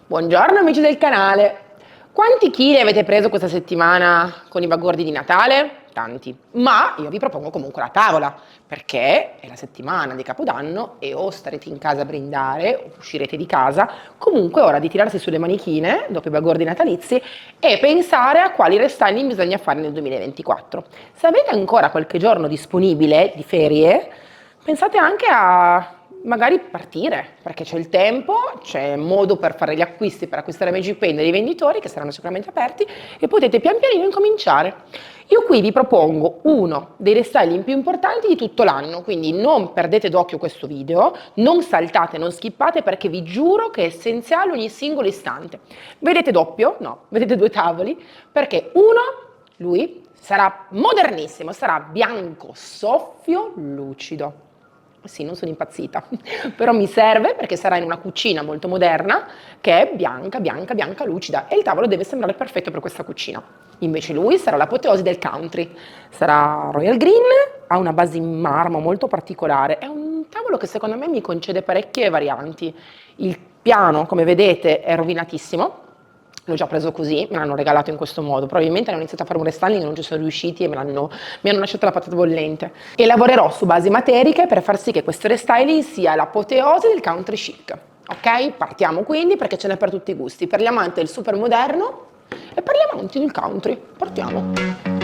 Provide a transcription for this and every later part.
Buongiorno amici del canale! Quanti chili avete preso questa settimana con i bagordi di Natale? Tanti, ma io vi propongo comunque la tavola, perché è la settimana di Capodanno e o starete in casa a brindare o uscirete di casa, comunque è ora di tirarsi sulle manichine dopo i bagordi natalizi e pensare a quali restyling bisogna fare nel 2024. Se avete ancora qualche giorno disponibile di ferie, pensate anche a magari partire, perché c'è il tempo, c'è modo per fare gli acquisti, per acquistare Magic Paint dei venditori che saranno sicuramente aperti e potete pian pianino incominciare. Io qui vi propongo uno dei restyling più importanti di tutto l'anno, quindi non perdete d'occhio questo video, non saltate, non skippate, perché vi giuro che è essenziale ogni singolo istante. Vedete doppio? No, vedete due tavoli, perché lui sarà modernissimo, sarà bianco, soffio, lucido. Sì, non sono impazzita, però mi serve perché sarà in una cucina molto moderna che è bianca, bianca, bianca, lucida e il tavolo deve sembrare perfetto per questa cucina. Invece lui sarà l'apoteosi del country, sarà royal green, ha una base in marmo molto particolare, è un tavolo che secondo me mi concede parecchie varianti. Il piano, come vedete, è rovinatissimo. L'ho già preso così, me l'hanno regalato in questo modo, probabilmente hanno iniziato a fare un restyling e non ci sono riusciti e mi hanno lasciato la patata bollente. E lavorerò su basi materiche per far sì che questo restyling sia l'apoteosi del country chic. Ok? Partiamo quindi perché ce n'è per tutti i gusti, per gli amanti del super moderno e per gli amanti del country. Partiamo!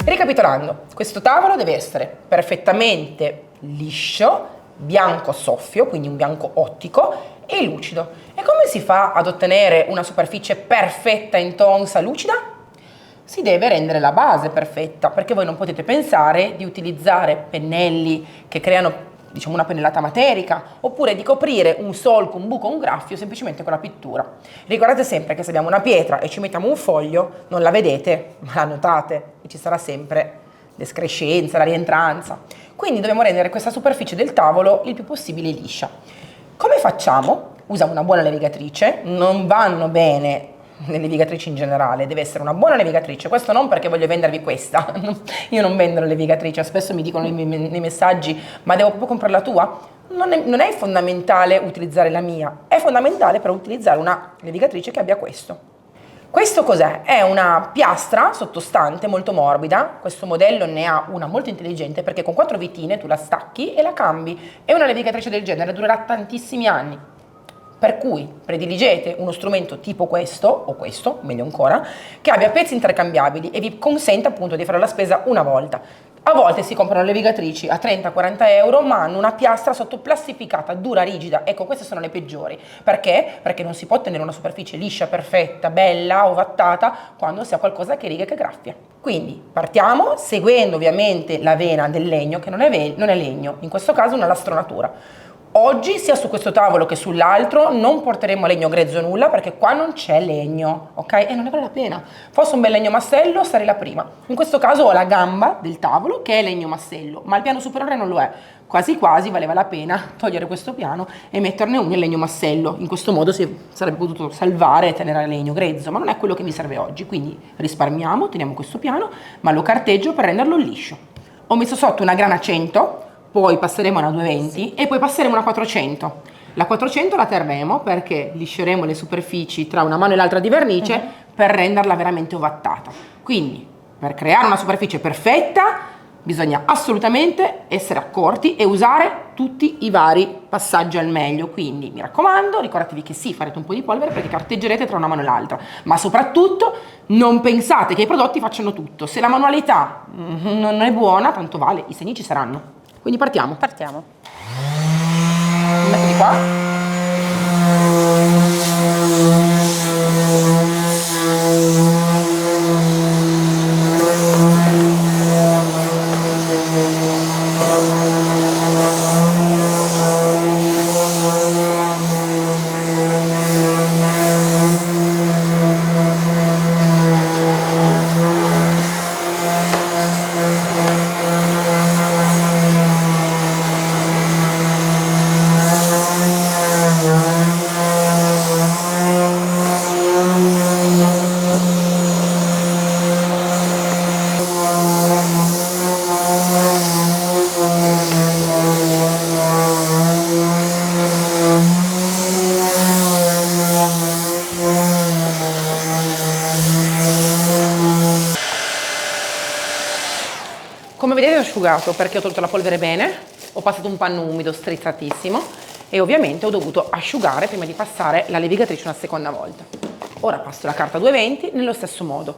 Ricapitolando, questo tavolo deve essere perfettamente liscio, bianco soffio, quindi un bianco ottico e lucido. E come si fa ad ottenere una superficie perfetta in tonsa lucida? Si deve rendere la base perfetta, perché voi non potete pensare di utilizzare pennelli che creano, diciamo, una pennellata materica, oppure di coprire un solco, un buco, un graffio semplicemente con la pittura. Ricordate sempre che se abbiamo una pietra e ci mettiamo un foglio, non la vedete, ma la notate e ci sarà sempre l'escrescenza, la rientranza. Quindi dobbiamo rendere questa superficie del tavolo il più possibile liscia. Come facciamo? Usiamo una buona levigatrice, non vanno bene le levigatrici in generale, deve essere una buona levigatrice. Questo non perché voglio vendervi questa, io non vendo la levigatrice, spesso mi dicono nei messaggi ma devo proprio comprare la tua? Non è fondamentale utilizzare la mia, è fondamentale però utilizzare una levigatrice che abbia questo. Questo cos'è? È una piastra sottostante molto morbida, questo modello ne ha una molto intelligente perché con 4 vitine tu la stacchi e la cambi e una levigatrice del genere durerà tantissimi anni. Per cui prediligete uno strumento tipo questo, o questo, meglio ancora, che abbia pezzi intercambiabili e vi consenta appunto di fare la spesa una volta. A volte si comprano levigatrici a 30-40 euro, ma hanno una piastra sottoplastificata, dura, rigida. Ecco, queste sono le peggiori. Perché? Perché non si può ottenere una superficie liscia, perfetta, bella, ovattata, quando si ha qualcosa che riga e che graffia. Quindi partiamo seguendo ovviamente la vena del legno, che non è legno, in questo caso una lastronatura. Oggi sia su questo tavolo che sull'altro non porteremo legno grezzo nulla perché qua non c'è legno, ok? E non ne vale la pena. Fosse un bel legno massello sarei la prima. In questo caso ho la gamba del tavolo che è legno massello, ma il piano superiore non lo è. Quasi quasi valeva la pena togliere questo piano e metterne uno in legno massello. In questo modo si sarebbe potuto salvare e tenere legno grezzo, ma non è quello che mi serve oggi. Quindi risparmiamo, teniamo questo piano, ma lo carteggio per renderlo liscio. Ho messo sotto una grana 100. Poi passeremo a una 220 e poi passeremo a una 400. La 400 la terremo perché lisceremo le superfici tra una mano e l'altra di vernice per renderla veramente ovattata. Quindi per creare una superficie perfetta bisogna assolutamente essere accorti e usare tutti i vari passaggi al meglio. Quindi mi raccomando, ricordatevi che sì, farete un po' di polvere perché carteggerete tra una mano e l'altra, ma soprattutto non pensate che i prodotti facciano tutto. Se la manualità non è buona, tanto vale, i segni ci saranno. Quindi partiamo. Partiamo. Mettili qua. Come vedete ho asciugato perché ho tolto la polvere bene, ho passato un panno umido strizzatissimo e ovviamente ho dovuto asciugare prima di passare la levigatrice una seconda volta. Ora passo la carta 220 nello stesso modo.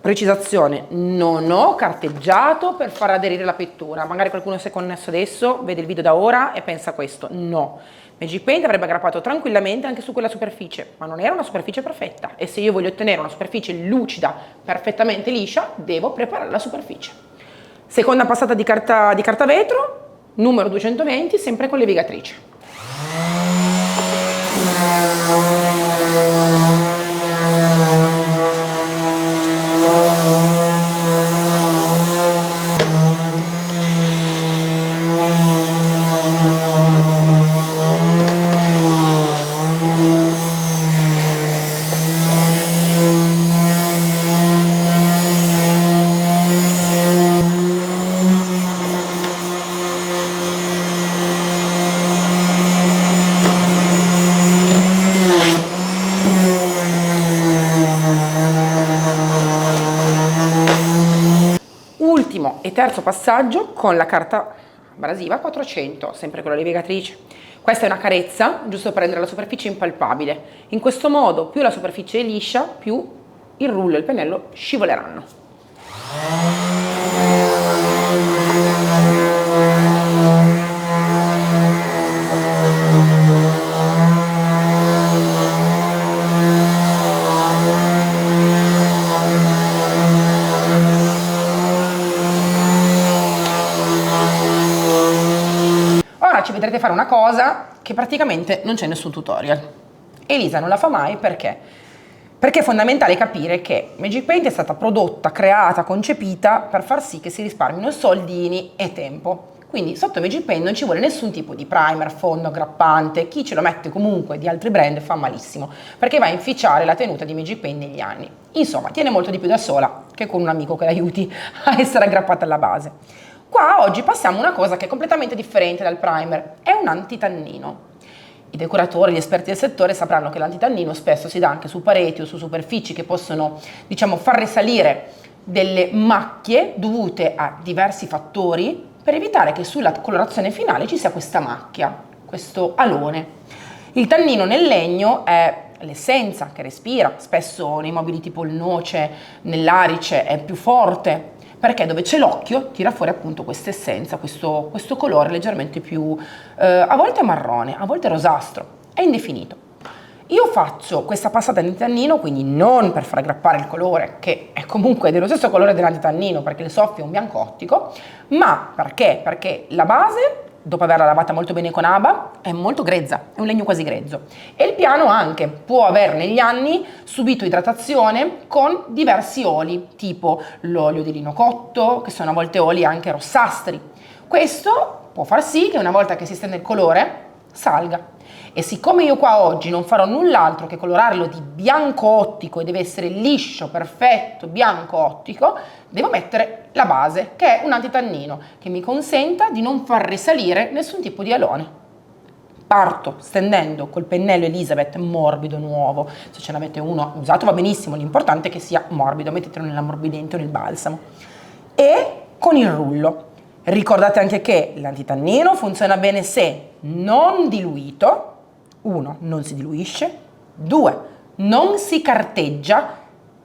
Precisazione, non ho carteggiato per far aderire la pittura. Magari qualcuno si è connesso adesso, vede il video da ora e pensa questo. No, Magic Paint avrebbe aggrappato tranquillamente anche su quella superficie, ma non era una superficie perfetta e se io voglio ottenere una superficie lucida, perfettamente liscia, devo preparare la superficie. Seconda passata di carta vetro, numero 220, sempre con levigatrice. Ultimo e terzo passaggio con la carta abrasiva 400, sempre con la levigatrice. Questa è una carezza, giusto per rendere la superficie impalpabile. In questo modo più la superficie è liscia, più il rullo e il pennello scivoleranno. Ci vedrete fare una cosa che praticamente non c'è nessun tutorial. Elisa non la fa mai perché? Perché è fondamentale capire che Magic Paint è stata prodotta, creata, concepita per far sì che si risparmino soldini e tempo. Quindi sotto Magic Paint non ci vuole nessun tipo di primer, fondo, aggrappante. Chi ce lo mette comunque di altri brand fa malissimo perché va a inficiare la tenuta di Magic Paint negli anni. Insomma, tiene molto di più da sola che con un amico che l'aiuti a essere aggrappata alla base. Qua oggi passiamo a una cosa che è completamente differente dal primer, è un antitannino. I decoratori, gli esperti del settore sapranno che l'antitannino spesso si dà anche su pareti o su superfici che possono, diciamo, far risalire delle macchie dovute a diversi fattori per evitare che sulla colorazione finale ci sia questa macchia, questo alone. Il tannino nel legno è l'essenza che respira, spesso nei mobili tipo il noce, nell'arice è più forte, perché dove c'è l'occhio tira fuori appunto questa essenza, questo colore leggermente più, a volte marrone, a volte rosastro, è indefinito. Io faccio questa passata nell'antitannino, quindi non per far aggrappare il colore, che è comunque dello stesso colore dell'antitannino, perché il soffio è un bianco ottico, ma perché? Perché la base, dopo averla lavata molto bene con ABA, è molto grezza, è un legno quasi grezzo. E il piano anche può aver negli anni subito idratazione con diversi oli, tipo l'olio di lino cotto, che sono a volte oli anche rossastri. Questo può far sì che una volta che si stende il colore salga. E siccome io qua oggi non farò null'altro che colorarlo di bianco ottico e deve essere liscio, perfetto, bianco ottico, devo mettere la base, che è un antitannino, che mi consenta di non far risalire nessun tipo di alone. Parto stendendo col pennello Elizabeth morbido, nuovo, se ce n'avete uno usato va benissimo, l'importante è che sia morbido, mettetelo nell'ammorbidente o nel balsamo. E con il rullo. Ricordate anche che l'antitannino funziona bene se non diluito, 1. Non si diluisce, 2. Non si carteggia,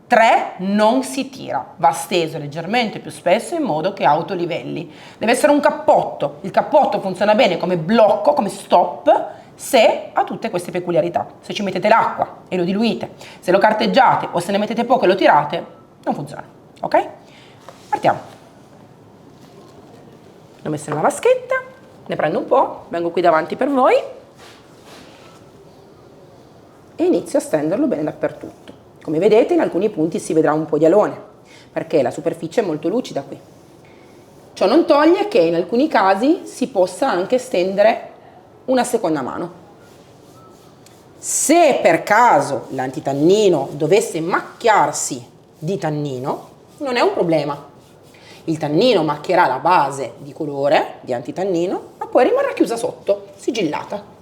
3. Non si tira, va steso leggermente più spesso in modo che autolivelli. Deve essere un cappotto, il cappotto funziona bene come blocco, come stop, se ha tutte queste peculiarità. Se ci mettete l'acqua e lo diluite, se lo carteggiate o se ne mettete poco e lo tirate, non funziona, ok? Partiamo. L'ho messo in una vaschetta, ne prendo un po', vengo qui davanti per voi e inizio a stenderlo bene dappertutto. Come vedete in alcuni punti si vedrà un po' di alone, perché la superficie è molto lucida qui. Ciò non toglie che in alcuni casi si possa anche stendere una seconda mano. Se per caso l'antitannino dovesse macchiarsi di tannino, non è un problema. Il tannino macchierà la base di colore di antitannino, ma poi rimarrà chiusa sotto, sigillata.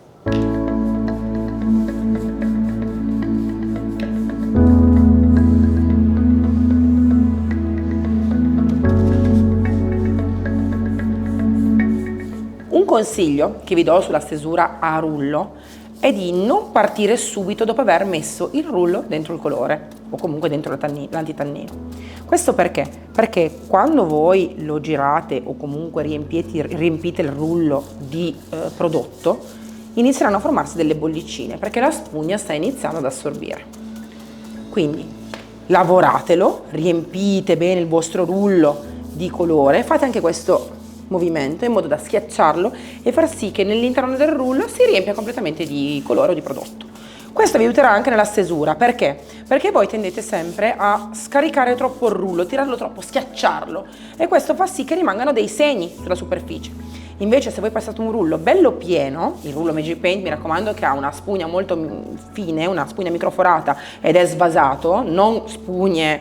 consiglio che vi do sulla stesura a rullo è di non partire subito dopo aver messo il rullo dentro il colore o comunque dentro l'antitannino. Questo perché? Perché quando voi lo girate o comunque riempite il rullo di prodotto, inizieranno a formarsi delle bollicine perché la spugna sta iniziando ad assorbire. Quindi lavoratelo, riempite bene il vostro rullo di colore, fate anche questo movimento in modo da schiacciarlo e far sì che nell'interno del rullo si riempia completamente di colore o di prodotto. Questo vi aiuterà anche nella stesura, perché? Perché voi tendete sempre a scaricare troppo il rullo, tirarlo troppo, schiacciarlo, e questo fa sì che rimangano dei segni sulla superficie. Invece se voi passate un rullo bello pieno, il rullo Magic Paint mi raccomando che ha una spugna molto fine, una spugna microforata ed è svasato, non spugne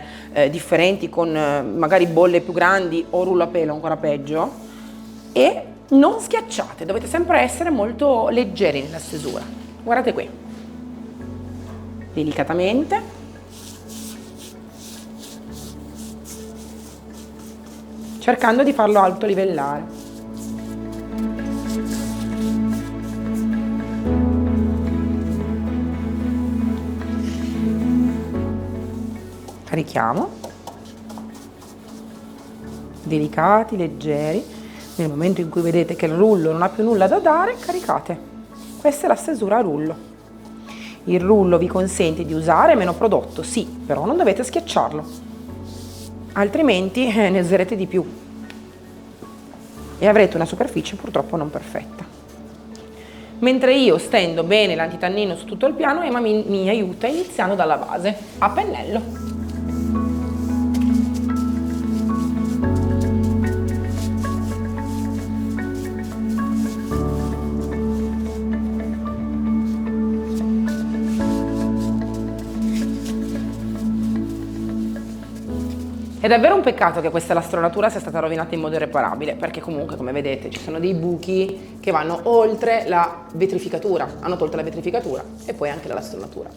differenti con magari bolle più grandi o rullo a pelo ancora peggio, e non schiacciate, dovete sempre essere molto leggeri nella stesura. Guardate qui, delicatamente, cercando di farlo alto livellare. Carichiamo, delicati, leggeri. Nel momento in cui vedete che il rullo non ha più nulla da dare, caricate. Questa è la stesura a rullo. Il rullo vi consente di usare meno prodotto, sì, però non dovete schiacciarlo, altrimenti ne userete di più e avrete una superficie purtroppo non perfetta. Mentre io stendo bene l'antitannino su tutto il piano, Emma mi aiuta iniziando dalla base, a pennello. È davvero un peccato che questa lastronatura sia stata rovinata in modo irreparabile, perché comunque, come vedete, ci sono dei buchi che vanno oltre la vetrificatura, hanno tolto la vetrificatura e poi anche la lastronatura.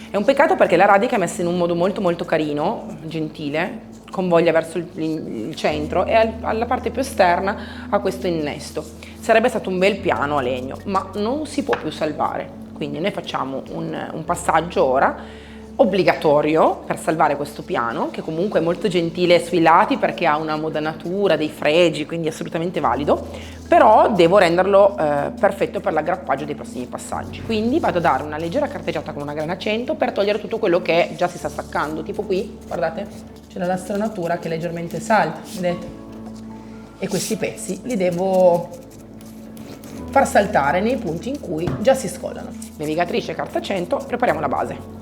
È un peccato perché la radica è messa in un modo molto molto carino, gentile, con voglia verso il centro, e alla parte più esterna ha questo innesto. Sarebbe stato un bel piano a legno, ma non si può più salvare. Quindi noi facciamo un passaggio ora, obbligatorio per salvare questo piano, che comunque è molto gentile sui lati perché ha una modanatura, dei fregi, quindi è assolutamente valido, però devo renderlo perfetto per l'aggrappaggio dei prossimi passaggi. Quindi vado a dare una leggera carteggiata con una grana 100 per togliere tutto quello che già si sta staccando, tipo qui, guardate, c'è la lastronatura che leggermente salta, vedete? E questi pezzi li devo far saltare nei punti in cui già si scollano. Navigatrice carta 100, prepariamo la base.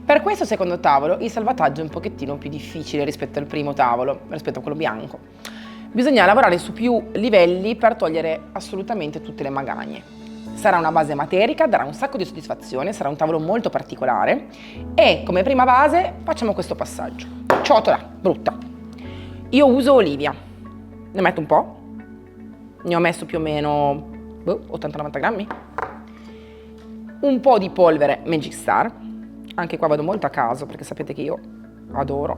Per questo secondo tavolo il salvataggio è un pochettino più difficile rispetto al primo tavolo, rispetto a quello bianco. Bisogna lavorare su più livelli per togliere assolutamente tutte le magagne. Sarà una base materica, darà un sacco di soddisfazione, sarà un tavolo molto particolare e come prima base facciamo questo passaggio. Ciotola, brutta. Io uso Olivia, ne metto un po', ne ho messo più o meno 80-90 grammi. Un po' di polvere Magic Star. Anche qua vado molto a caso perché sapete che io adoro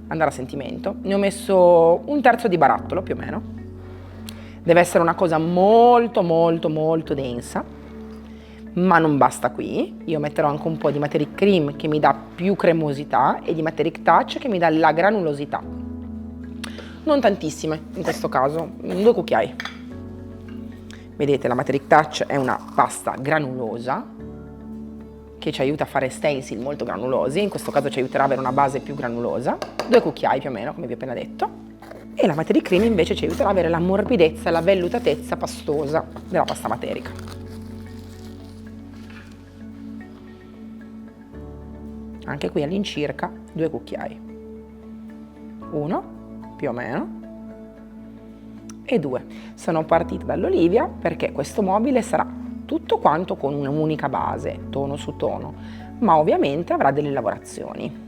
andare a sentimento. Ne ho messo un terzo di barattolo più o meno. Deve essere una cosa molto molto molto densa, ma non basta qui. Io metterò anche un po' di Materic Cream che mi dà più cremosità e di Materic Touch che mi dà la granulosità. Non tantissime in questo caso, 2 cucchiai. Vedete, la Materic Touch è una pasta granulosa che ci aiuta a fare stencil molto granulosi, in questo caso ci aiuterà ad avere una base più granulosa, 2 cucchiai più o meno, come vi ho appena detto, e la materia cream invece ci aiuterà ad avere la morbidezza, la vellutatezza pastosa della pasta materica. Anche qui all'incirca 2 cucchiai. 1 più o meno e 2. Sono partita dall'olivia perché questo mobile sarà tutto quanto con un'unica base, tono su tono, ma ovviamente avrà delle lavorazioni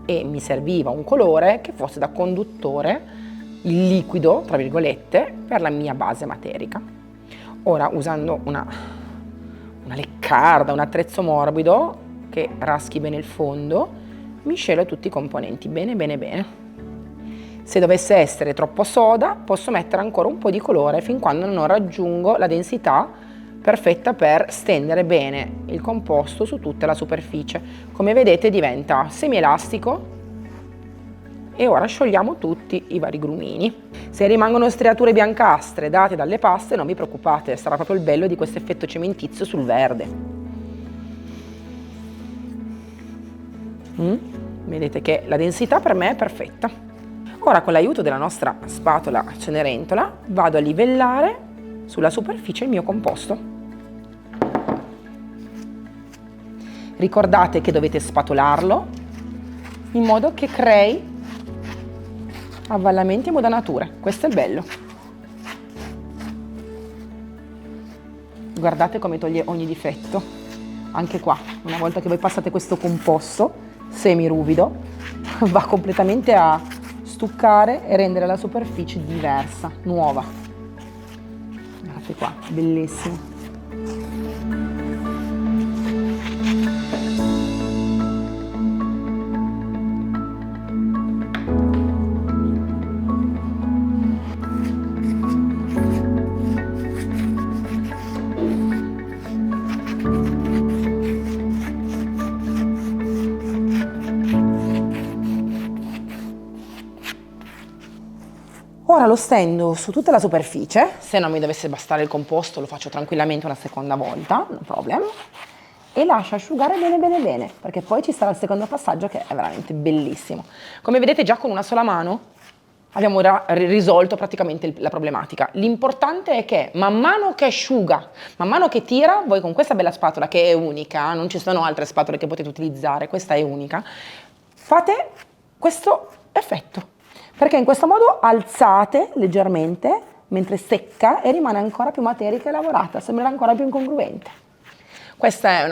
e mi serviva un colore che fosse da conduttore, il liquido, tra virgolette, per la mia base materica. Ora, usando una leccarda, un attrezzo morbido che raschi bene il fondo, miscelo tutti i componenti bene bene bene. Se dovesse essere troppo soda, posso mettere ancora un po' di colore fin quando non raggiungo la densità perfetta per stendere bene il composto su tutta la superficie. Come vedete diventa semielastico e ora sciogliamo tutti i vari grumini. Se rimangono striature biancastre date dalle paste, non vi preoccupate, sarà proprio il bello di questo effetto cementizio sul verde. Vedete che la densità per me è perfetta. Ora con l'aiuto della nostra spatola Cenerentola vado a livellare sulla superficie il mio composto. Ricordate che dovete spatolarlo in modo che crei avvallamenti e modanature. Questo è il bello. Guardate come toglie ogni difetto. Anche qua, una volta che voi passate questo composto semi-ruvido, va completamente a stuccare e rendere la superficie diversa, nuova. Guardate qua, bellissimo. Ora lo stendo su tutta la superficie, se non mi dovesse bastare il composto lo faccio tranquillamente una seconda volta, no problem, e lascio asciugare bene bene bene, perché poi ci sarà il secondo passaggio che è veramente bellissimo. Come vedete già con una sola mano abbiamo risolto praticamente la problematica. L'importante è che man mano che asciuga, man mano che tira, voi con questa bella spatola che è unica, non ci sono altre spatole che potete utilizzare, questa è unica, fate questo effetto. Perché in questo modo alzate leggermente mentre secca e rimane ancora più materica e lavorata, sembrerà ancora più incongruente. Questo è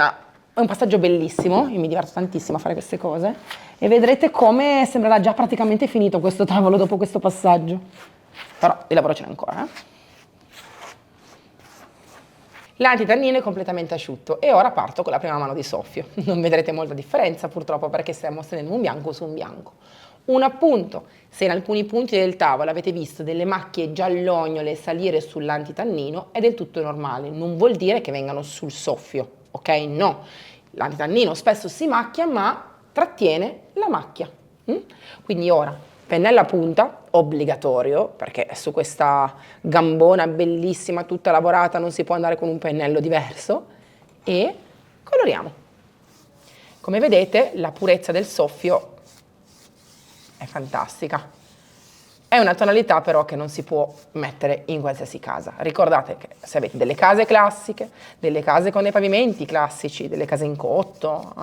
un passaggio bellissimo, io mi diverto tantissimo a fare queste cose e vedrete come sembrerà già praticamente finito questo tavolo dopo questo passaggio. Però il lavoro ce n'è ancora. L'antitannino è completamente asciutto e ora parto con la prima mano di soffio. Non vedrete molta differenza purtroppo perché stiamo stendendo un bianco su un bianco. Un appunto, se in alcuni punti del tavolo avete visto delle macchie giallognole salire sull'antitannino è del tutto normale, non vuol dire che vengano sul soffio, ok? No, l'antitannino spesso si macchia ma trattiene la macchia. Quindi ora, pennello a punta, obbligatorio, perché su questa gambona bellissima, tutta lavorata, non si può andare con un pennello diverso, e coloriamo. Come vedete la purezza del soffio è fantastica. È una tonalità però che non si può mettere in qualsiasi casa. Ricordate che se avete delle case classiche, delle case con dei pavimenti classici, delle case in cotto,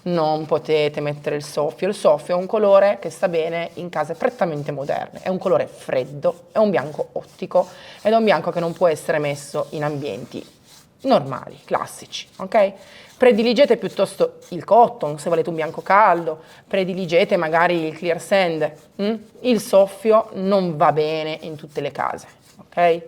non potete mettere il soffio. Il soffio è un colore che sta bene in case prettamente moderne. È un colore freddo, è un bianco ottico ed è un bianco che non può essere messo in ambienti normali, classici, ok? Prediligete piuttosto il cotton, se volete un bianco caldo, prediligete magari il clear sand. Il soffio non va bene in tutte le case, ok?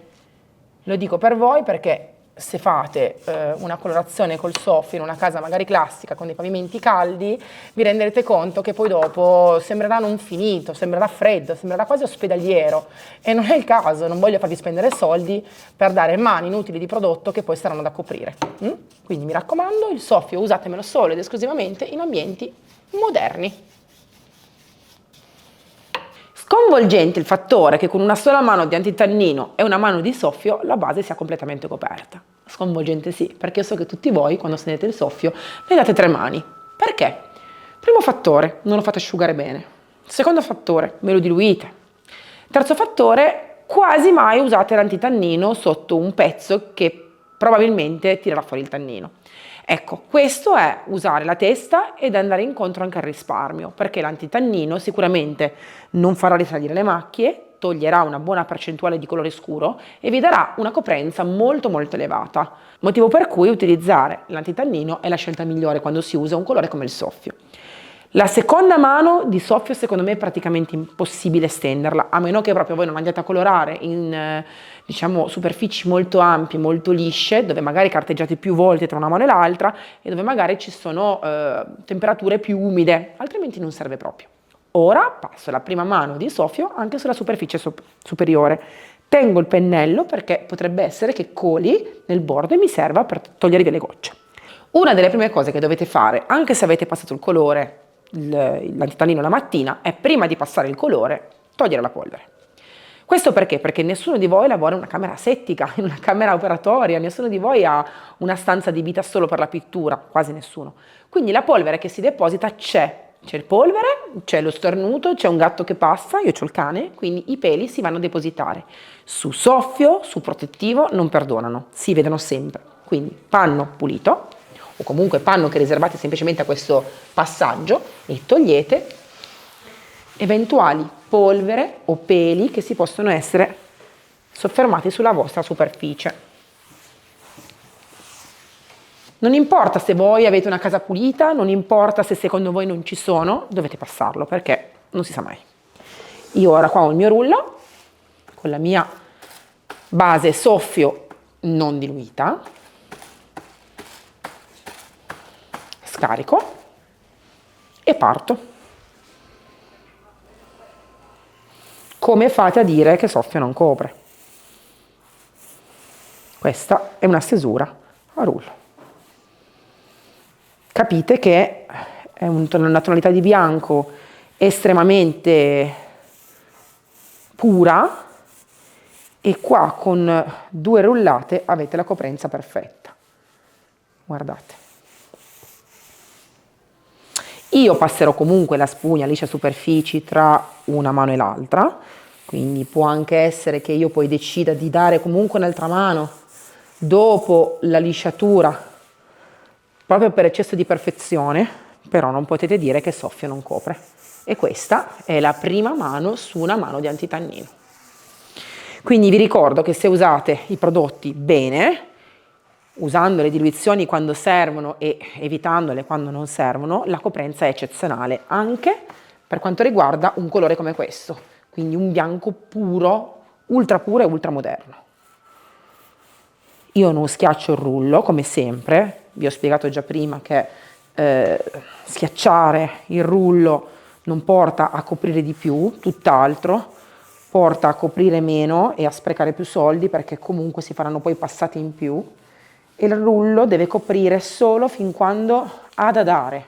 Lo dico per voi perché se fate una colorazione col soffio in una casa magari classica con dei pavimenti caldi, vi renderete conto che poi dopo sembrerà non finito, sembrerà freddo, sembrerà quasi ospedaliero e non è il caso, non voglio farvi spendere soldi per dare mani inutili di prodotto che poi saranno da coprire. Quindi mi raccomando, il soffio usatemelo solo ed esclusivamente in ambienti moderni. Sconvolgente il fattore che con una sola mano di antitannino e una mano di soffio la base sia completamente coperta. Sconvolgente sì, perché io so che tutti voi quando stendete il soffio ne date 3 mani. Perché? Primo fattore, non lo fate asciugare bene. Secondo fattore, me lo diluite. Terzo fattore, quasi mai usate l'antitannino sotto un pezzo che probabilmente tirerà fuori il tannino. Ecco, questo è usare la testa ed andare incontro anche al risparmio, perché l'antitannino sicuramente non farà risalire le macchie, toglierà una buona percentuale di colore scuro e vi darà una coprenza molto molto elevata, motivo per cui utilizzare l'antitannino è la scelta migliore quando si usa un colore come il soffio. La seconda mano di soffio secondo me è praticamente impossibile stenderla, a meno che proprio voi non andiate a colorare in diciamo superfici molto ampie, molto lisce, dove magari carteggiate più volte tra una mano e l'altra e dove magari ci sono temperature più umide, altrimenti non serve proprio. Ora passo la prima mano di soffio anche sulla superficie superiore. Tengo il pennello perché potrebbe essere che coli nel bordo e mi serva per togliervi le gocce. Una delle prime cose che dovete fare, anche se avete passato il colore, l'antitannino la mattina, è prima di passare il colore, togliere la polvere. Questo perché? Perché nessuno di voi lavora in una camera settica, in una camera operatoria, nessuno di voi ha una stanza adibita solo per la pittura, quasi nessuno. Quindi la polvere che si deposita c'è il polvere, c'è lo starnuto, c'è un gatto che passa, io ho il cane, quindi i peli si vanno a depositare. Su soffio, su protettivo non perdonano, si vedono sempre. Quindi panno pulito, o comunque panno che riservate semplicemente a questo passaggio e togliete eventuali polvere o peli che si possono essere soffermati sulla vostra superficie. Non importa se voi avete una casa pulita, non importa se secondo voi non ci sono, dovete passarlo perché non si sa mai. Io ora qua ho il mio rullo con la mia base soffio non diluita, scarico e parto. Come fate a dire che soffio non copre? Questa è una stesura a rullo. Capite che è una tonalità di bianco estremamente pura e qua con 2 rullate avete la coprenza perfetta. Guardate. Io passerò comunque la spugna liscia superfici tra una mano e l'altra, quindi può anche essere che io poi decida di dare comunque un'altra mano dopo la lisciatura, proprio per eccesso di perfezione, però non potete dire che soffio non copre. E questa è la prima mano su una mano di antitannino. Quindi vi ricordo che se usate i prodotti bene, usando le diluizioni quando servono e evitandole quando non servono, la coprenza è eccezionale, anche per quanto riguarda un colore come questo, quindi un bianco puro e ultra moderno. Io non schiaccio il rullo, come sempre, vi ho spiegato già prima che schiacciare il rullo non porta a coprire di più, tutt'altro, porta a coprire meno e a sprecare più soldi perché comunque si faranno poi passate in più e il rullo deve coprire solo fin quando ha da dare.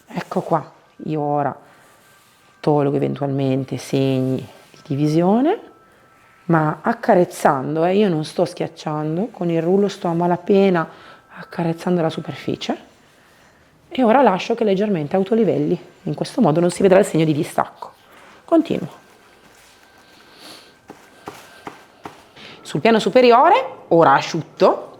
Ecco qua, io ora tolgo eventualmente segni di divisione, ma accarezzando, io non sto schiacciando, con il rullo sto a malapena accarezzando la superficie e ora lascio che leggermente autolivelli, in questo modo non si vedrà il segno di distacco. Continuo. Sul piano superiore, ora asciutto,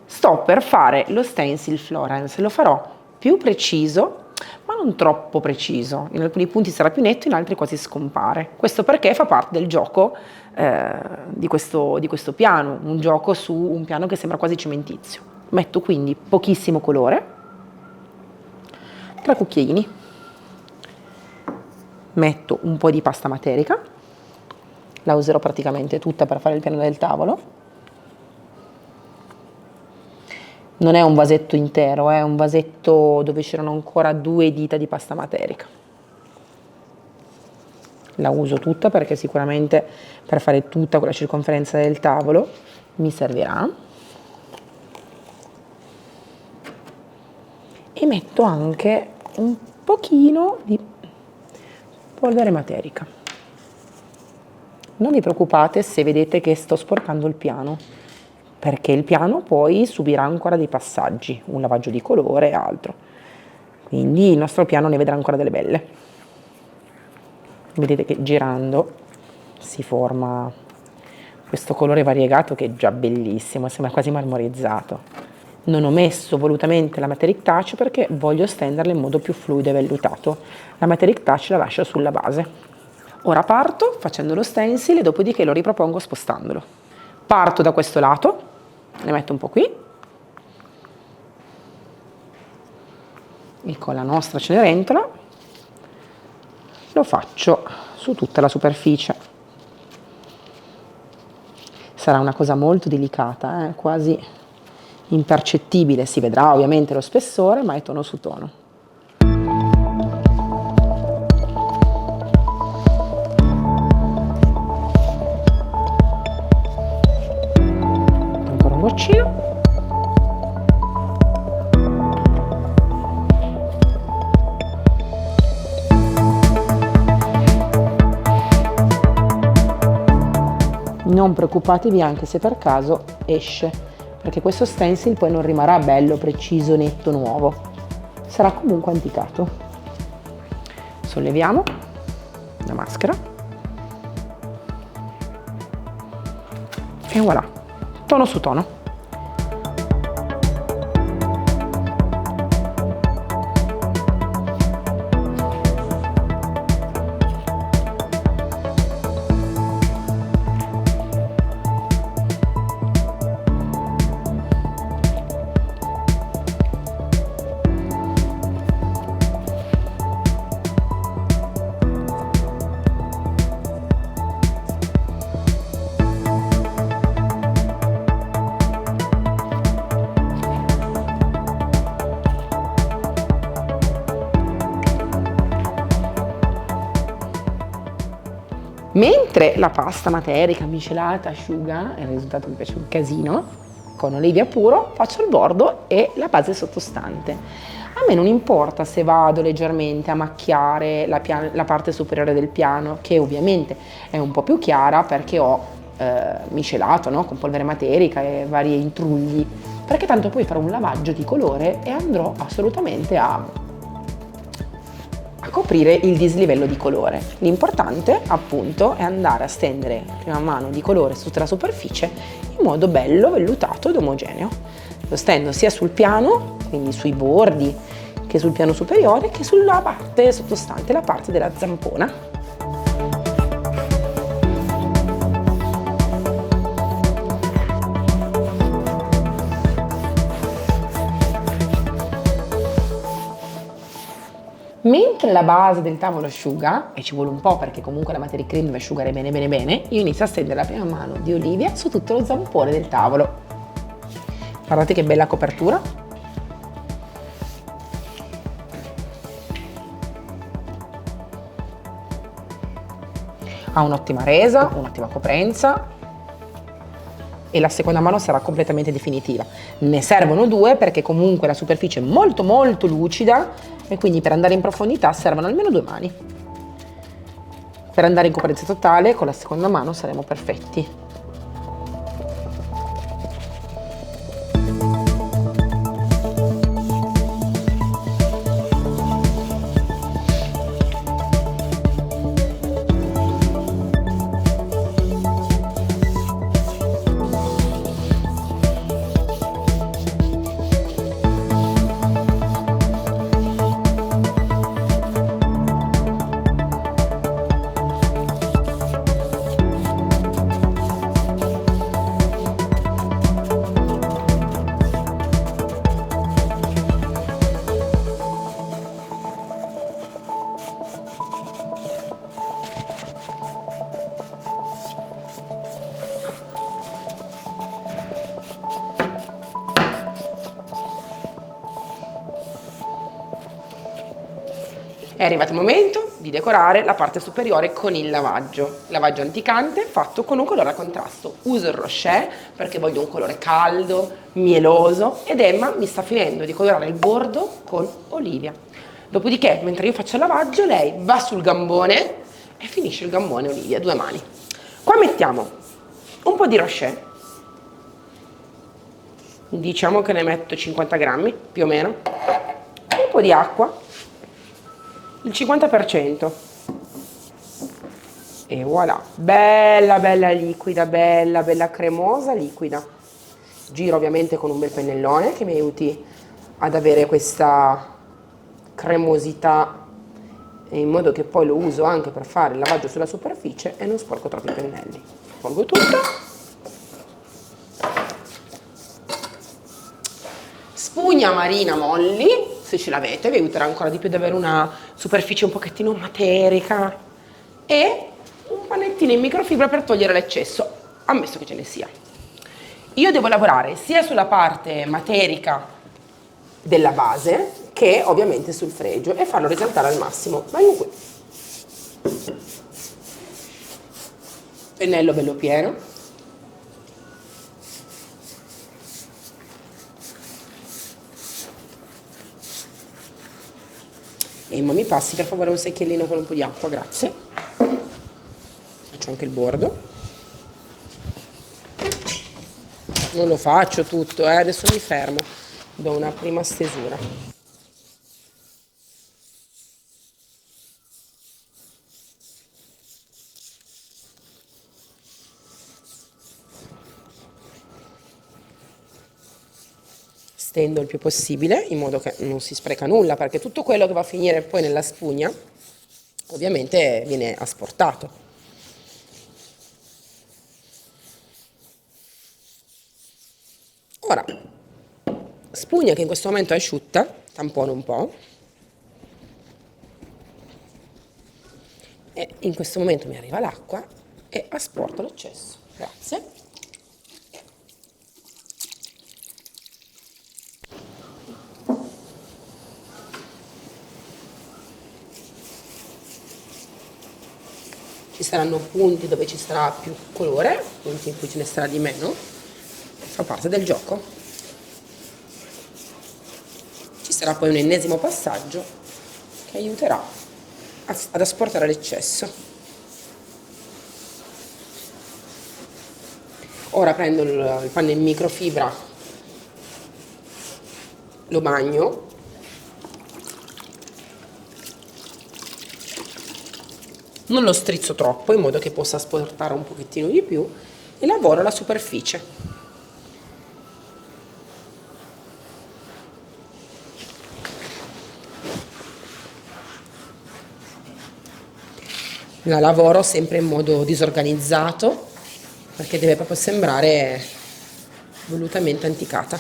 sto per fare lo stencil Florence, lo farò più preciso ma non troppo preciso, in alcuni punti sarà più netto, in altri quasi scompare. Questo perché fa parte del gioco di questo piano, un gioco su un piano che sembra quasi cementizio. Metto quindi pochissimo colore, 3 cucchiaini, metto un po' di pasta materica, la userò praticamente tutta per fare il piano del tavolo. Non è un vasetto intero, è un vasetto dove c'erano ancora 2 dita di pasta materica. La uso tutta perché sicuramente per fare tutta quella circonferenza del tavolo mi servirà. E metto anche un pochino di polvere materica. Non vi preoccupate se vedete che sto sporcando il piano, perché il piano poi subirà ancora dei passaggi, un lavaggio di colore e altro. Quindi il nostro piano ne vedrà ancora delle belle. Vedete che girando si forma questo colore variegato che è già bellissimo, sembra quasi marmorizzato. Non ho messo volutamente la Metallic Touch perché voglio stenderla in modo più fluido e vellutato. La Metallic Touch la lascio sulla base. Ora parto facendo lo stencil e dopodiché lo ripropongo spostandolo. Parto da questo lato, ne metto un po' qui e con la nostra Cenerentola lo faccio su tutta la superficie. Sarà una cosa molto delicata, quasi impercettibile, si vedrà ovviamente lo spessore, ma è tono su tono. Ancora un goccino. Non preoccupatevi anche se per caso esce, perché questo stencil poi non rimarrà bello, preciso, netto, nuovo. Sarà comunque anticato. Solleviamo la maschera e voilà, tono su tono. Mentre la pasta materica, miscelata, asciuga, il risultato mi piace un casino, con olivia puro, faccio il bordo e la base sottostante. A me non importa se vado leggermente a macchiare la parte superiore del piano, che ovviamente è un po' più chiara perché ho miscelato, no? Con polvere materica e vari intrugli, perché tanto poi farò un lavaggio di colore e andrò assolutamente a coprire il dislivello di colore. L'importante appunto è andare a stendere prima mano di colore su tutta la superficie in modo bello, vellutato ed omogeneo. Lo stendo sia sul piano, quindi sui bordi, che sul piano superiore, che sulla parte sottostante, la parte della zampona. Mentre la base del tavolo asciuga, e ci vuole un po' perché comunque la materia cream deve asciugare bene bene bene, io inizio a stendere la prima mano di olivia su tutto lo zampone del tavolo. Guardate che bella copertura. Ha un'ottima resa, un'ottima coprenza e la seconda mano sarà completamente definitiva. Ne servono due perché comunque la superficie è molto molto lucida e quindi per andare in profondità servono almeno 2 mani. Per andare in coprenza totale con la seconda mano saremo perfetti. È arrivato il momento di decorare la parte superiore con il lavaggio anticante fatto con un colore a contrasto. Uso il Rocher perché voglio un colore caldo, mieloso ed Emma mi sta finendo di colorare il bordo con olivia. Dopodiché, mentre io faccio il lavaggio, lei va sul gambone e finisce il gambone olivia, 2 mani. Qua mettiamo un po' di Rocher, diciamo che ne metto 50 grammi più o meno, un po' di acqua, il 50%, E voilà, bella bella liquida, bella bella cremosa, liquida. Giro ovviamente con un bel pennellone che mi aiuti ad avere questa cremosità, in modo che poi lo uso anche per fare il lavaggio sulla superficie e non sporco troppo i pennelli. Tolgo tutto. Spugna marina molli, se ce l'avete, vi aiuterà ancora di più ad avere una superficie un pochettino materica, e un panettino in microfibra per togliere l'eccesso, ammesso che ce ne sia. Io devo lavorare sia sulla parte materica della base che ovviamente sul fregio e farlo risaltare al massimo. Vengo qui. Pennello bello pieno. E ma mi passi per favore un secchiellino con un po' di acqua, grazie. Faccio anche il bordo. Non lo faccio tutto, adesso mi fermo, do una prima stesura. Stendo il più possibile in modo che non si spreca nulla, perché tutto quello che va a finire poi nella spugna ovviamente viene asportato. Ora, spugna che in questo momento è asciutta, tampono un po', e in questo momento mi arriva l'acqua e asporto l'eccesso. Grazie. Ci saranno punti dove ci sarà più colore, punti in cui ce ne sarà di meno, fa parte del gioco. Ci sarà poi un ennesimo passaggio che aiuterà ad asportare l'eccesso. Ora prendo il panno in microfibra, lo bagno, non lo strizzo troppo in modo che possa asportare un pochettino di più e lavoro la superficie. La lavoro sempre in modo disorganizzato perché deve proprio sembrare volutamente anticata.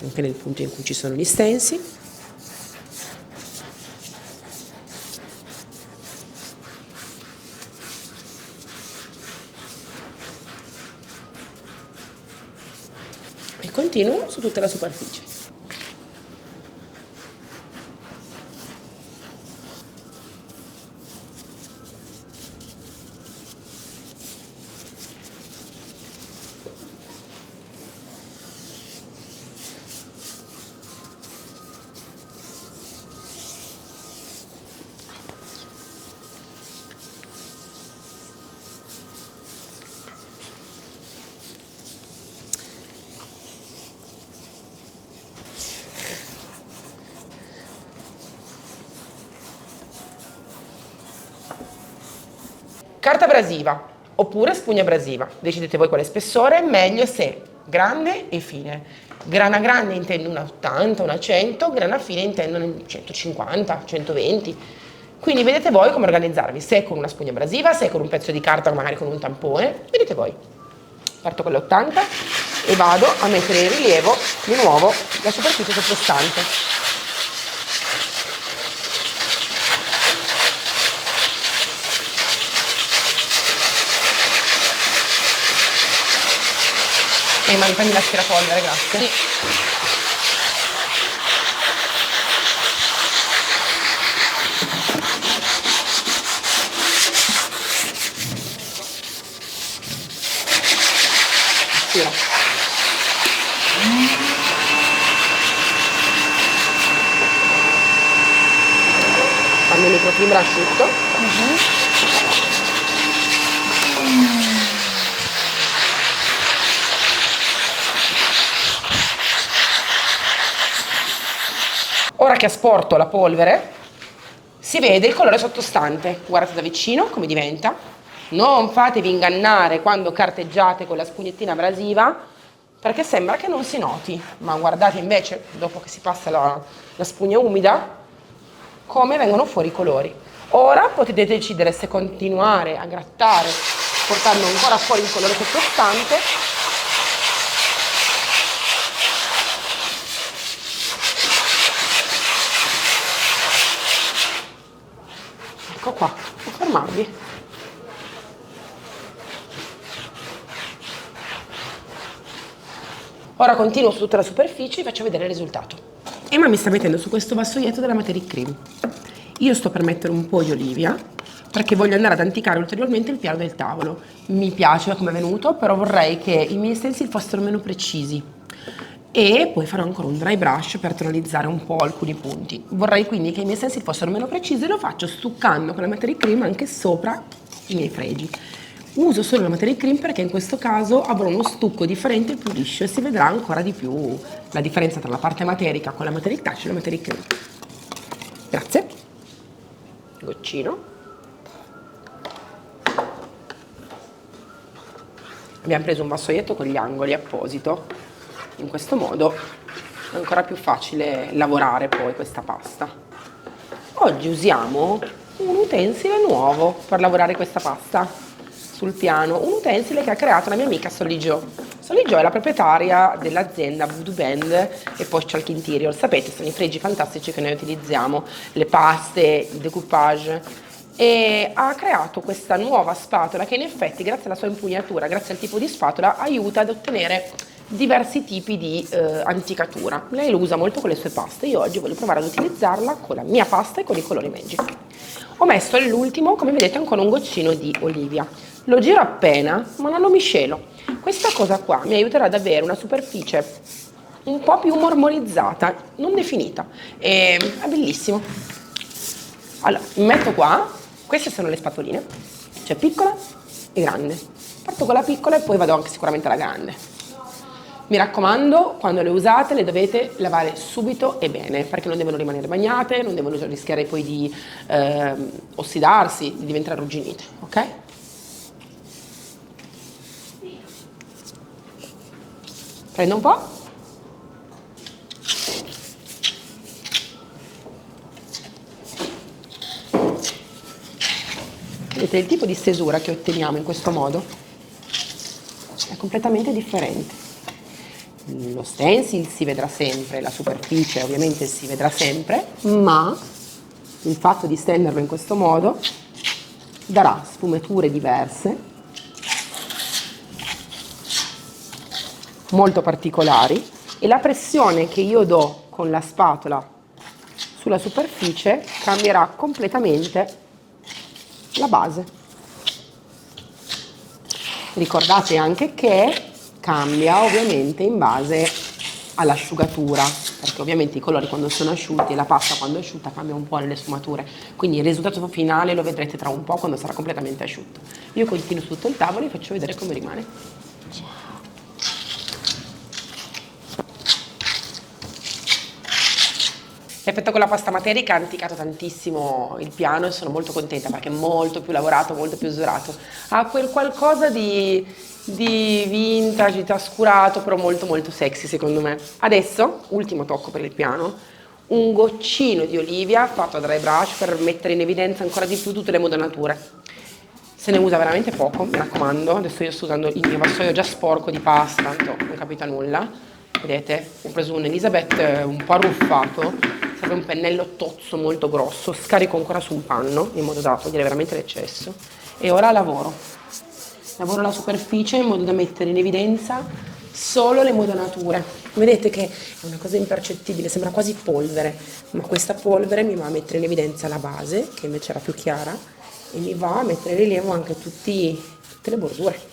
Anche nel punto in cui ci sono gli stensi. E continuo su tutta la superficie. Carta abrasiva oppure spugna abrasiva, decidete voi quale spessore, meglio se grande e fine. Grana grande intendo una 80, una 100, grana fine intendo una 150, 120. Quindi vedete voi come organizzarvi, se con una spugna abrasiva, se con un pezzo di carta, magari con un tampone, vedete voi. Parto con l'80 e vado a mettere in rilievo di nuovo la superficie sottostante. Ma mi prendi l'aspirapolvere, grazie. Sì. Aspira. Fammi il microfibra asciutto. Ora che asporto la polvere, Si vede il colore sottostante, guardate da vicino come diventa. Non fatevi ingannare quando carteggiate con la spugnettina abrasiva, perché sembra che non si noti, ma guardate invece, dopo che si passa la spugna umida, come vengono fuori i colori. Ora potete decidere se continuare a grattare portando ancora fuori il colore sottostante, ecco qua, non fermarvi. Ora continuo su tutta la superficie e vi faccio vedere il risultato. Emma mi sta mettendo su questo vassoietto della Materie Cream. Io sto per mettere un po' di olivia perché voglio andare ad anticare ulteriormente il piano del tavolo. Mi piace come è venuto, però vorrei che i miei stencil fossero meno precisi. E poi farò ancora un dry brush per tonalizzare un po' alcuni punti. Vorrei quindi che i miei stencil fossero meno precisi e lo faccio stuccando con la Materie Cream anche sopra i miei fregi. Uso solo la Materie Cream perché in questo caso avrò uno stucco differente e più liscio e si vedrà ancora di più la differenza tra la parte materica con la Material Touch e la Materie Cream. Grazie. Goccino. Abbiamo preso un vassoietto con gli angoli apposito. In questo modo è ancora più facile lavorare poi questa pasta. Oggi usiamo un utensile nuovo per lavorare questa pasta sul piano, un utensile che ha creato la mia amica Solly Jo. Solly Jo è la proprietaria dell'azienda Voodoo Bend e Post Chalk Interior. Sapete, sono i fregi fantastici che noi utilizziamo, le paste, il decoupage, e ha creato questa nuova spatola che in effetti, grazie alla sua impugnatura, grazie al tipo di spatola, aiuta ad ottenere diversi tipi di anticatura. Lei lo usa molto con le sue paste. Io oggi voglio provare ad utilizzarla con la mia pasta e con i colori Magic. Ho messo all'ultimo, come vedete, ancora un goccino di olivia. Lo giro appena, ma non lo miscelo. Questa cosa qua mi aiuterà ad avere una superficie un po' più marmorizzata, non definita. E è bellissimo. Allora, mi metto qua. Queste sono le spatoline. C'è piccola e grande. Parto con la piccola e poi vado anche sicuramente alla grande. Mi raccomando, quando le usate le dovete lavare subito e bene, perché non devono rimanere bagnate, non devono rischiare poi di ossidarsi, di diventare arrugginite, ok? Prendo un po'. Vedete, il tipo di stesura che otteniamo in questo modo è completamente differente. Lo stencil si vedrà sempre, la superficie ovviamente si vedrà sempre, ma il fatto di stenderlo in questo modo darà sfumature diverse, molto particolari, e la pressione che io do con la spatola sulla superficie cambierà completamente la base. Ricordate anche che cambia ovviamente in base all'asciugatura, perché ovviamente i colori quando sono asciutti e la pasta quando è asciutta cambia un po' nelle sfumature, quindi il risultato finale lo vedrete tra un po' quando sarà completamente asciutto. Io continuo su tutto il tavolo e vi faccio vedere come rimane. L'effetto con la pasta materica ha anticato tantissimo il piano e sono molto contenta perché è molto più lavorato, molto più usurato. Ha quel qualcosa di vintage, di trascurato, però molto molto sexy secondo me. Adesso, ultimo tocco per il piano, un goccino di olivia fatto a dry brush per mettere in evidenza ancora di più tutte le modonature. Se ne usa veramente poco, mi raccomando. Adesso io sto usando il mio vassoio già sporco di pasta, tanto non capita nulla. Vedete, ho preso un Elizabeth un po' arruffato, serve un pennello tozzo molto grosso, scarico ancora su un panno in modo da togliere veramente l'eccesso e ora lavoro la superficie in modo da mettere in evidenza solo le modonature. Vedete che è una cosa impercettibile, sembra quasi polvere, ma questa polvere mi va a mettere in evidenza la base, che invece era più chiara, e mi va a mettere in rilievo anche tutte le bordure.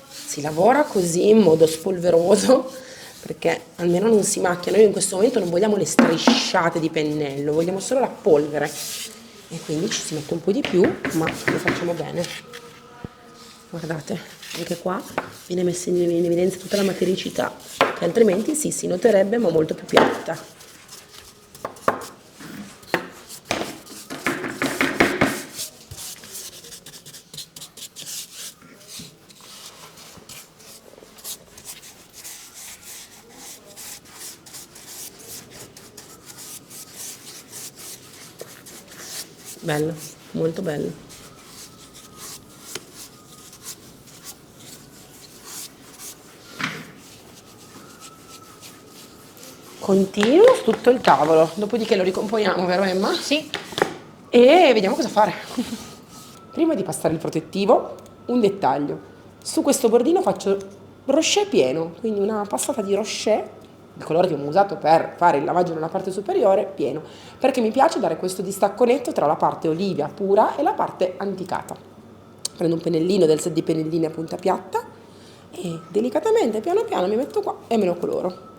Si lavora così in modo spolveroso perché almeno non si macchia. Noi in questo momento non vogliamo le strisciate di pennello, vogliamo solo la polvere e quindi ci si mette un po' di più, ma lo facciamo bene. Guardate, anche qua viene messa in evidenza tutta la matericità, che altrimenti sì, si noterebbe, ma molto più piatta. Bello, molto bello. Continuo su tutto il tavolo, dopodiché lo ricomponiamo, vero Emma? Sì. E vediamo cosa fare. Prima di passare il protettivo, un dettaglio. Su questo bordino faccio rocher pieno, quindi una passata di rocher, il colore che abbiamo usato per fare il lavaggio nella parte superiore, pieno, perché mi piace dare questo distacco netto tra la parte olivia pura e la parte anticata. Prendo un pennellino del set di pennellini a punta piatta e delicatamente, piano piano, mi metto qua e me lo coloro.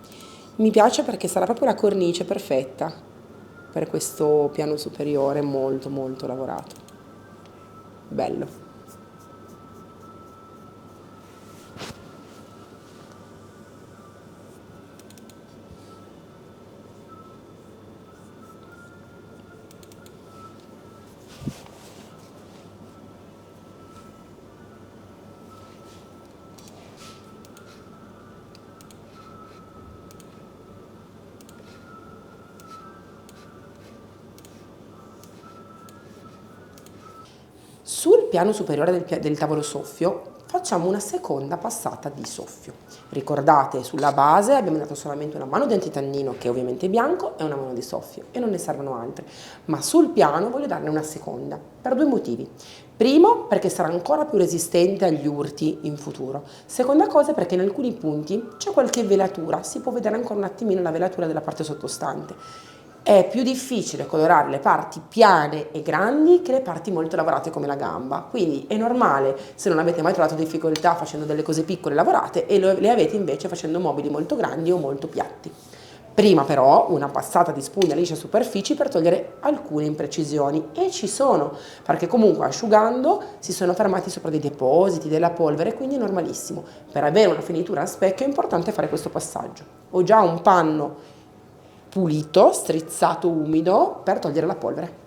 Mi piace perché sarà proprio la cornice perfetta per questo piano superiore molto molto lavorato. Bello. Sul piano superiore del tavolo soffio facciamo una seconda passata di soffio. Ricordate, sulla base abbiamo dato solamente una mano di antitannino, che è ovviamente bianco, e una mano di soffio, e non ne servono altre. Ma sul piano voglio darne una seconda, per due motivi. Primo, perché sarà ancora più resistente agli urti in futuro. Seconda cosa, perché in alcuni punti c'è qualche velatura, si può vedere ancora un attimino la velatura della parte sottostante. È più difficile colorare le parti piane e grandi che le parti molto lavorate come la gamba, quindi è normale se non avete mai trovato difficoltà facendo delle cose piccole lavorate e le avete invece facendo mobili molto grandi o molto piatti. Prima però una passata di spugna liscia superfici per togliere alcune imprecisioni, e ci sono, perché comunque asciugando si sono fermati sopra dei depositi, della polvere, quindi è normalissimo. Per avere una finitura a specchio è importante fare questo passaggio. Ho già un panno pulito, strizzato, umido, per togliere la polvere.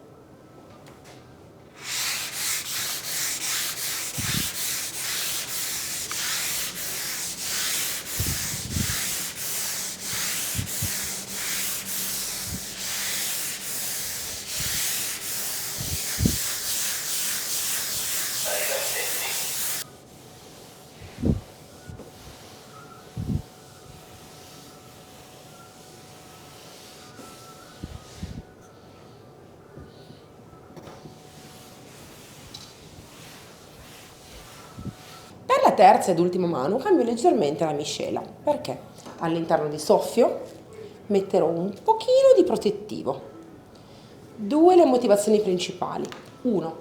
Per la terza ed ultima mano cambio leggermente la miscela, perché all'interno di soffio metterò un pochino di protettivo. Due le motivazioni principali. Uno,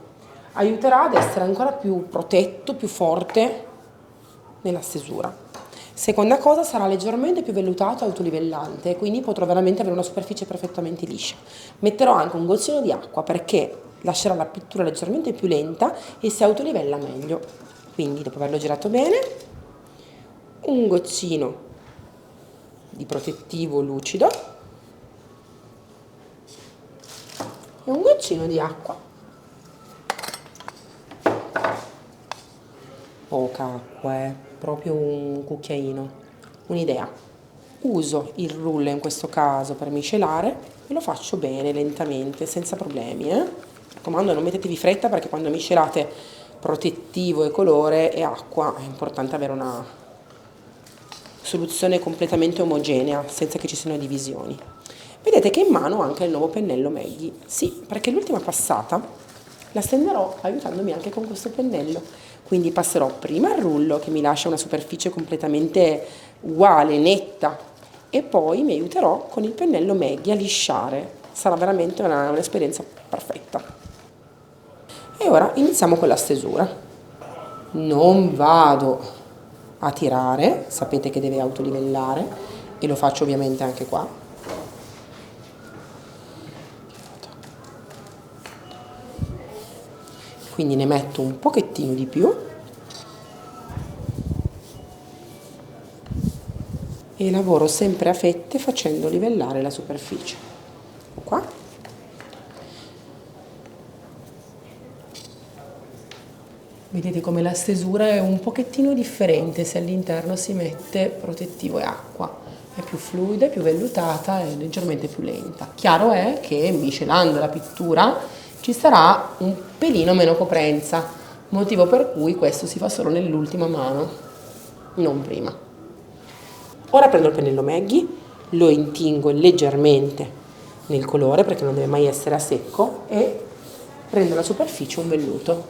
aiuterà ad essere ancora più protetto, più forte nella stesura. Seconda cosa, sarà leggermente più vellutato e autolivellante, quindi potrò veramente avere una superficie perfettamente liscia. Metterò anche un goccino di acqua perché lascerà la pittura leggermente più lenta e si autolivella meglio. Quindi dopo averlo girato bene, un goccino di protettivo lucido e un goccino di acqua. Poca acqua, proprio un cucchiaino. Un'idea. Uso il rulle in questo caso per miscelare e lo faccio bene, lentamente, senza problemi. Mi raccomando, non mettetevi fretta perché quando miscelate protettivo e colore e acqua è importante avere una soluzione completamente omogenea, senza che ci siano divisioni. Vedete che in mano ho anche il nuovo pennello Maggie. Sì, perché l'ultima passata la stenderò aiutandomi anche con questo pennello. Quindi passerò prima il rullo che mi lascia una superficie completamente uguale, netta, e poi mi aiuterò con il pennello Maggie a lisciare. Sarà veramente un'esperienza perfetta. E ora iniziamo con la stesura. Non vado a tirare, sapete che deve autolivellare e lo faccio ovviamente anche qua. Quindi ne metto un pochettino di più e lavoro sempre a fette facendo livellare la superficie. Qua. Vedete come la stesura è un pochettino differente se all'interno si mette protettivo e acqua. È più fluida, è più vellutata e leggermente più lenta. Chiaro è che miscelando la pittura ci sarà un pelino meno coprenza, motivo per cui questo si fa solo nell'ultima mano, non prima. Ora prendo il pennello Maggie, lo intingo leggermente nel colore perché non deve mai essere a secco e prendo la superficie un velluto.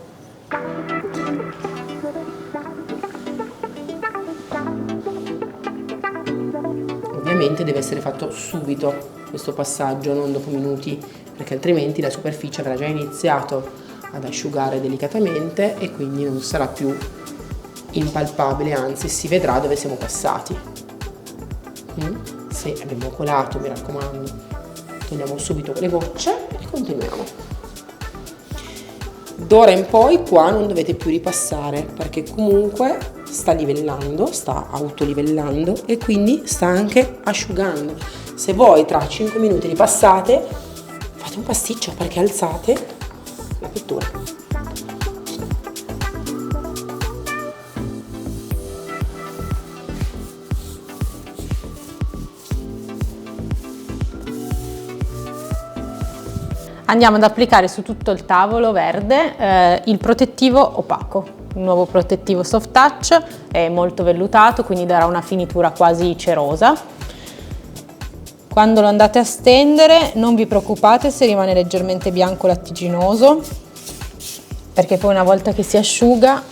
Ovviamente deve essere fatto subito questo passaggio, non dopo minuti, perché altrimenti la superficie avrà già iniziato ad asciugare delicatamente e quindi non sarà più impalpabile, anzi si vedrà dove siamo passati. Se abbiamo colato, mi raccomando, togliamo subito le gocce e continuiamo. D'ora in poi qua non dovete più ripassare perché comunque sta livellando, sta autolivellando e quindi sta anche asciugando. Se voi tra 5 minuti ripassate, fate un pasticcio perché alzate la pittura. Andiamo ad applicare su tutto il tavolo verde il protettivo opaco, il nuovo protettivo Soft Touch, è molto vellutato quindi darà una finitura quasi cerosa. Quando lo andate a stendere non vi preoccupate se rimane leggermente bianco lattiginoso, perché poi una volta che si asciuga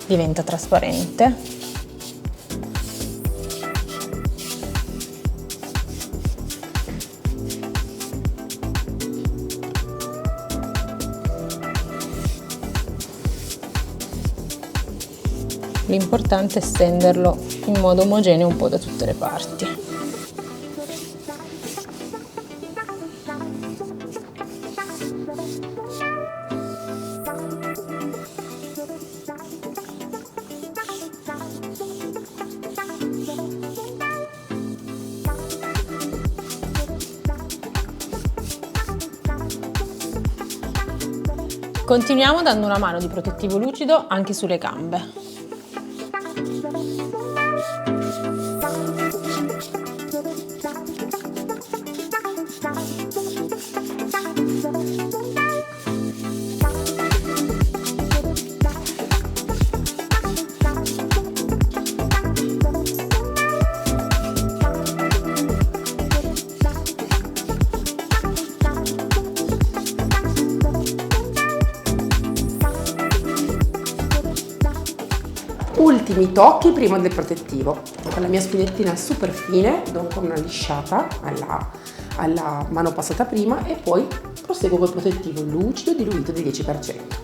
diventa trasparente. L'importante è stenderlo in modo omogeneo un po' da tutte le parti. Continuiamo dando una mano di protettivo lucido anche sulle gambe. Ultimi tocchi prima del protettivo. Con la mia spugnettina super fine do ancora una lisciata alla mano passata prima e poi proseguo col protettivo lucido diluito del 10%.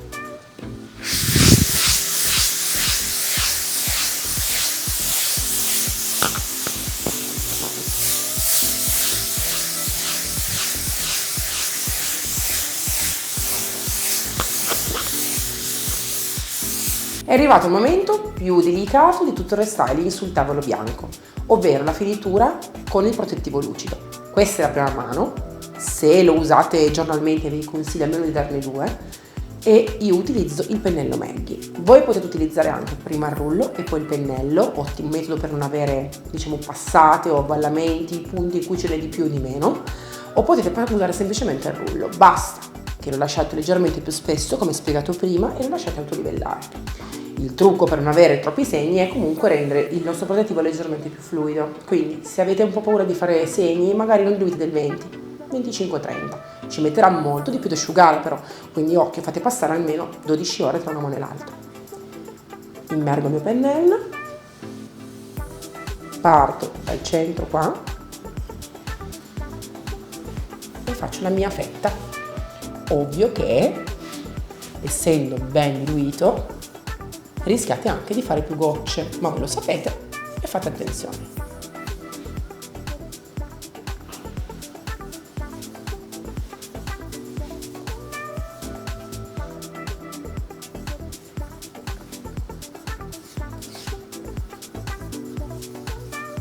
È arrivato il momento più delicato di tutto il restyling sul tavolo bianco, ovvero la finitura con il protettivo lucido. Questa è la prima mano, se lo usate giornalmente vi consiglio almeno di darne 2 e io utilizzo il pennello Maggie. Voi potete utilizzare anche prima il rullo e poi il pennello, ottimo metodo per non avere passate o avvallamenti, punti in cui ce n'è di più o di meno, o potete usare semplicemente il rullo, basta che lo lasciate leggermente più spesso come spiegato prima e lo lasciate autolivellare. Il trucco per non avere troppi segni è comunque rendere il nostro protettivo leggermente più fluido, quindi se avete un po' paura di fare segni magari non diluite del 20, 25-30, ci metterà molto di più ad asciugare però, quindi occhio, fate passare almeno 12 ore tra una mano e l'altra. Immergo il mio pennello, parto dal centro qua e faccio la mia fetta. Ovvio che essendo ben diluito rischiate anche di fare più gocce, ma voi lo sapete e fate attenzione.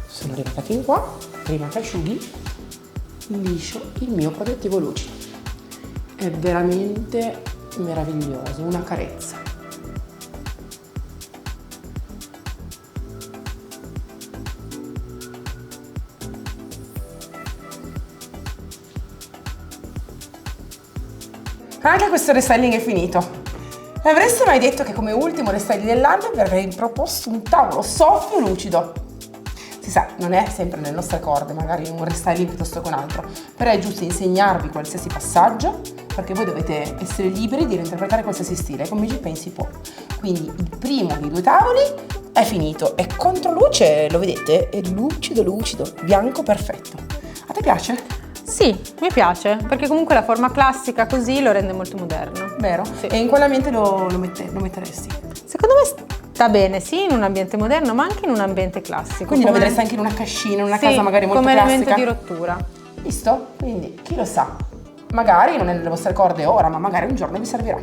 Sono arrivata fin qua, prima che asciughi liscio il mio protettivo lucido. È veramente meraviglioso, una carezza. Anche questo restyling è finito. Avreste mai detto che come ultimo restyling dell'anno vi avrei proposto un tavolo soffio lucido? Si sa, non è sempre nelle nostre corde, magari un restyling piuttosto che un altro, però è giusto insegnarvi qualsiasi passaggio, perché voi dovete essere liberi di reinterpretare qualsiasi stile, come ci pensi può. Quindi il primo dei 2 tavoli è finito e controluce, lo vedete, è lucido, bianco perfetto. A te piace? Sì, mi piace, perché comunque la forma classica così lo rende molto moderno. Vero? Sì. E in quale ambiente lo metteresti? Secondo me sta bene, sì, in un ambiente moderno, ma anche in un ambiente classico. Quindi lo vedresti anche in una cascina, in una sì, casa magari molto come classica? elemento di rottura. Visto? Quindi chi lo sa? Magari non è nelle vostre corde ora, ma magari un giorno vi servirà.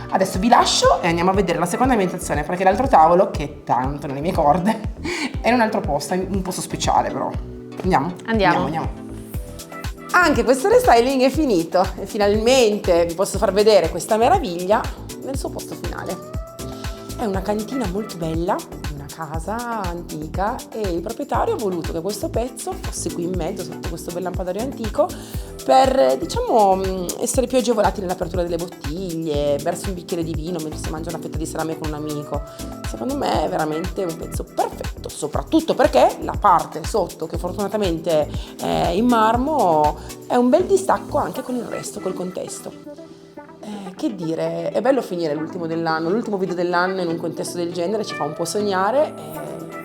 Adesso vi lascio e andiamo a vedere la seconda ambientazione, perché l'altro tavolo, che tanto nelle mie corde, è in un altro posto, un posto speciale però. Andiamo? Andiamo. Anche questo restyling è finito e finalmente vi posso far vedere questa meraviglia nel suo posto finale. È una cantina molto bella, una casa antica, e il proprietario ha voluto che questo pezzo fosse qui in mezzo sotto questo bel lampadario antico per, diciamo, essere più agevolati nell'apertura delle bottiglie, bersi un bicchiere di vino mentre si mangia una fetta di salame con un amico. Secondo me è veramente un pezzo perfetto, soprattutto perché la parte sotto, che fortunatamente è in marmo, è un bel distacco anche con il resto, col contesto. Che dire, è bello finire l'ultimo video dell'anno in un contesto del genere, ci fa un po' sognare,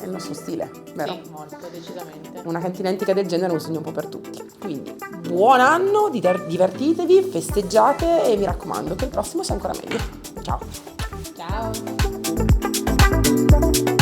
è il nostro stile, vero? Sì, molto, decisamente. Una cantina antica del genere è un sogno un po' per tutti. Quindi buon anno, divertitevi, festeggiate e mi raccomando che il prossimo sia ancora meglio. Ciao! Ciao!